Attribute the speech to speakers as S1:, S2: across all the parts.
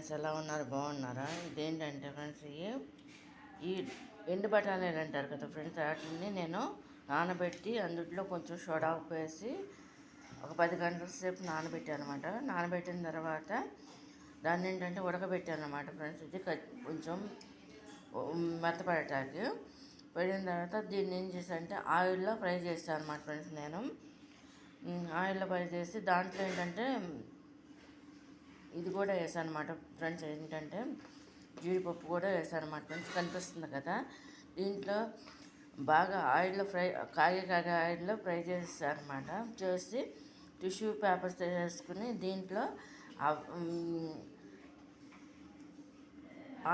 S1: Friends, ఎలా ఉన్నారు? బాగున్నారా? ఇదేంటంటే ఫ్రెండ్స్, ఈ ఎండు బఠానీలు అంటారు కదా ఫ్రెండ్స్, వాటిని నేను నానబెట్టి అందులో కొంచెం సోడా ఉప్పు వేసి ఒక 10 గంటల సేపు నానబెట్టాను అనమాట. నానబెట్టిన తర్వాత దాన్ని ఏంటంటే ఉడకబెట్టాను అనమాట ఫ్రెండ్స్. ఇది కొంచెం మెత్తపడటానికి పడిన తర్వాత దీన్ని ఏం చేశానంటే ఆయిల్లో ఫ్రై చేస్తాను అనమాట ఫ్రెండ్స్. నేను ఆయిల్లో ఫ్రై చేసి దాంట్లో ఏంటంటే ఇది కూడా వేసాను అనమాట ఫ్రెండ్స్. ఏంటంటే జీడిపప్పు కూడా వేసాను అనమాట ఫ్రెండ్స్. కనిపిస్తుంది కదా, దీంట్లో బాగా ఆయిల్లో ఫ్రై కాగే ఆయిల్లో ఫ్రై చేసేసాను అనమాట. చేసి టిష్యూ పేపర్స్ వేసుకుని దీంట్లో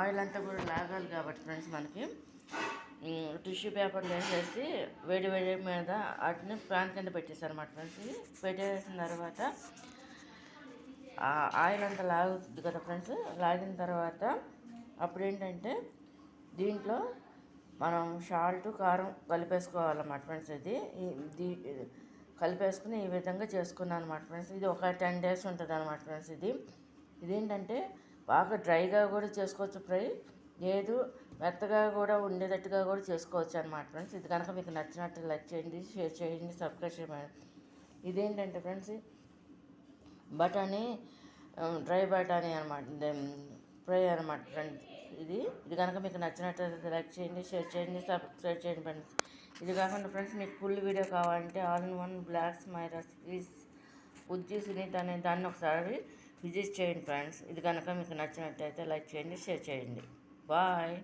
S1: ఆయిల్ అంతా కూడా లాగాలి కాబట్టి ఫ్రెండ్స్ మనకి టిష్యూ పేపర్లు వేసేసి వేడి మీద వాటిని ప్యాన్ కింద పెట్టేసాను అనమాట ఫ్రెండ్స్. పెట్టేసిన తర్వాత ఆయిల్ అంతా లాగుతుంది కదా ఫ్రెండ్స్. లాగిన తర్వాత అప్పుడు ఏంటంటే దీంట్లో మనం సాల్ట్ కారం కలిపేసుకోవాలన్నమాట ఫ్రెండ్స్. ఇది కలిపేసుకుని ఈ విధంగా చేసుకున్నాను అనమాట ఫ్రెండ్స్. ఇది ఒక 10 days ఉంటుంది అనమాట ఫ్రెండ్స్. ఇదేంటంటే బాగా డ్రైగా కూడా చేసుకోవచ్చు ఫ్రై, లేదు మెత్తగా కూడా ఉండేటట్టుగా కూడా చేసుకోవచ్చు అనమాట ఫ్రెండ్స్. ఇది కనుక మీకు నచ్చినట్టు లైక్ చేయండి, షేర్ చేయండి, సబ్స్క్రైబ్ చేయండి. ఇదేంటంటే ఫ్రెండ్స్ బఠానీ డ్రై బఠానీ అనమాట, ఫ్రై అనమాట ఫ్రెండ్స్. ఇది కనుక మీకు నచ్చినట్టు లైక్ చేయండి, షేర్ చేయండి, సబ్స్క్రైబ్ చేయండి ఫ్రెండ్స్. ఇది కాకుండా ఫ్రెండ్స్ మీకు ఫుల్ వీడియో కావాలంటే all in one blogs my recipes ఉజ్జి సునీత అనే దాన్ని ఒకసారి విజిట్ చేయండి ఫ్రెండ్స్. ఇది కనుక మీకు నచ్చినట్టయితే లైక్ చేయండి, షేర్ చేయండి. బాయ్.